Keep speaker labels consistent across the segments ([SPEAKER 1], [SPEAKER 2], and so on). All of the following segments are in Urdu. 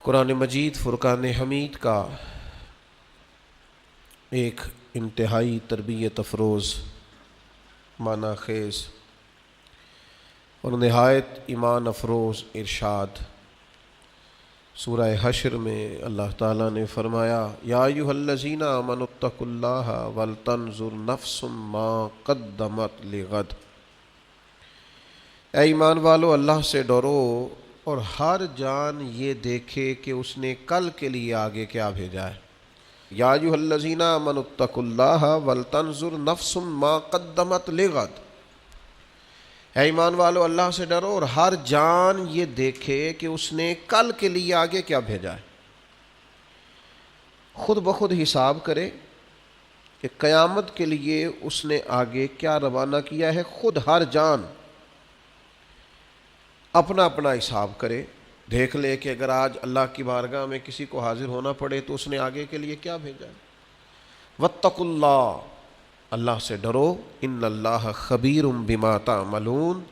[SPEAKER 1] قرآن مجید فرقان حمید کا ایک انتہائی تربیت افروز، معنی خیز اور نہایت ایمان افروز ارشاد سورہ حشر میں اللہ تعالیٰ نے فرمایا، یا ایھا الذین آمنوا اتقوا اللہ ولتنظر نفس ما قدمت لغد۔ اے ایمان والو، اللہ سے ڈرو اور ہر جان یہ دیکھے کہ اس نے کل کے لیے آگے کیا بھیجا ہے۔ یا ایھا الذین آمنوا اتقوا اللہ ولتنظر نفس ما قدمت لغد۔ اے ایمان والو، اللہ سے ڈرو اور ہر جان یہ دیکھے کہ اس نے کل کے لیے آگے کیا بھیجا ہے۔ خود بخود حساب کرے کہ قیامت کے لیے اس نے آگے کیا روانہ کیا ہے۔ خود ہر جان اپنا اپنا حساب کرے، دیکھ لے کہ اگر آج اللہ کی بارگاہ میں کسی کو حاضر ہونا پڑے تو اس نے آگے کے لیے کیا بھیجا ہے۔ واتقوا اللہ، اللہ سے ڈرو، ان اللہ خبیر بما تعملون،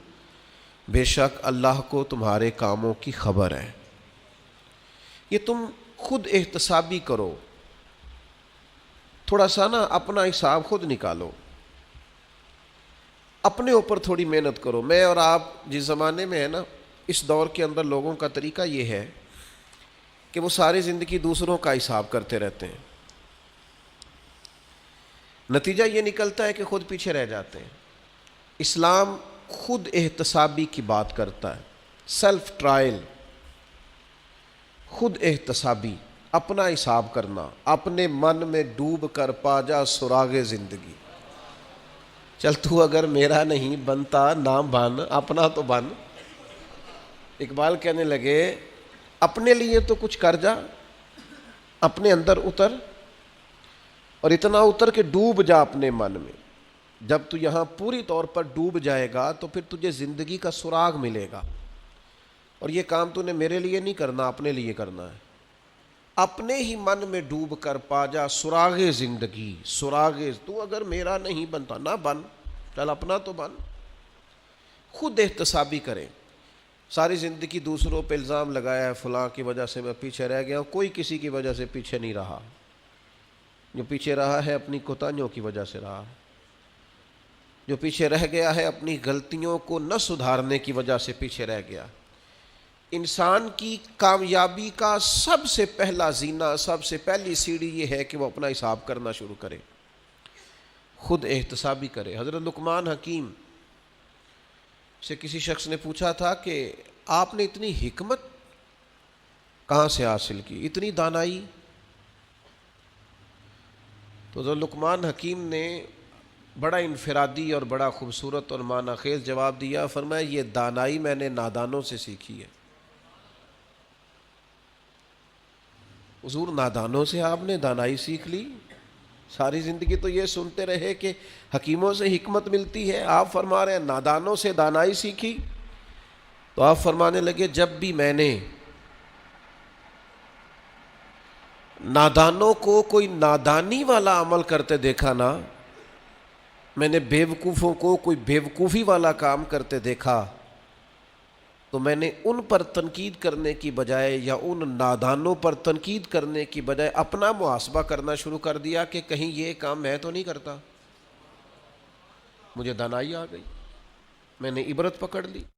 [SPEAKER 1] بے شک اللہ کو تمہارے کاموں کی خبر ہے۔ یہ تم خود احتسابی کرو، تھوڑا سا نا اپنا حساب خود نکالو، اپنے اوپر تھوڑی محنت کرو۔ میں اور آپ جس زمانے میں ہے نا، اس دور کے اندر لوگوں کا طریقہ یہ ہے کہ وہ ساری زندگی دوسروں کا حساب کرتے رہتے ہیں، نتیجہ یہ نکلتا ہے کہ خود پیچھے رہ جاتے ہیں۔ اسلام خود احتسابی کی بات کرتا ہے، سیلف ٹرائل، خود احتسابی، اپنا حساب کرنا، اپنے من میں ڈوب کر پا جا سراغ زندگی۔ چل تو اگر میرا نہیں بنتا نہ بن، اپنا تو بن۔ اقبال کہنے لگے، اپنے لیے تو کچھ کر جا، اپنے اندر اتر اور اتنا اتر کہ ڈوب جا اپنے من میں۔ جب تو یہاں پوری طور پر ڈوب جائے گا تو پھر تجھے زندگی کا سراغ ملے گا، اور یہ کام تو نے میرے لیے نہیں کرنا، اپنے لیے کرنا ہے۔ اپنے ہی من میں ڈوب کر پا جا سراغ زندگی، سراغ تو اگر میرا نہیں بنتا نہ بن، چل اپنا تو بن۔ خود احتسابی کریں۔ ساری زندگی دوسروں پہ الزام لگایا ہے، فلاں کی وجہ سے میں پیچھے رہ گیا ہوں۔ کوئی کسی کی وجہ سے پیچھے نہیں رہا، جو پیچھے رہا ہے اپنی کوتاہیوں کی وجہ سے رہا ہے، جو پیچھے رہ گیا ہے اپنی غلطیوں کو نہ سدھارنے کی وجہ سے پیچھے رہ گیا۔ انسان کی کامیابی کا سب سے پہلا زینہ، سب سے پہلی سیڑھی یہ ہے کہ وہ اپنا حساب کرنا شروع کرے، خود احتسابی کرے۔ حضرت لقمان حکیم سے کسی شخص نے پوچھا تھا کہ آپ نے اتنی حکمت کہاں سے حاصل کی، اتنی دانائی؟ تو حضرت لقمان حکیم نے بڑا انفرادی اور بڑا خوبصورت اور معنی خیز جواب دیا، فرمایا یہ دانائی میں نے نادانوں سے سیکھی ہے۔ حضور نادانوں سے آپ نے دانائی سیکھ لی؟ ساری زندگی تو یہ سنتے رہے کہ حکیموں سے حکمت ملتی ہے، آپ فرما رہے ہیں نادانوں سے دانائی سیکھی؟ تو آپ فرمانے لگے، جب بھی میں نے نادانوں کو کوئی نادانی والا عمل کرتے دیکھا نا، میں نے بیوقوفوں کو کوئی بیوقوفی والا کام کرتے دیکھا، تو میں نے ان پر تنقید کرنے کی بجائے یا ان نادانوں پر تنقید کرنے کی بجائے اپنا محاسبہ کرنا شروع کر دیا کہ کہیں یہ کام میں تو نہیں کرتا۔ مجھے دانائی آ گئی، میں نے عبرت پکڑ لی۔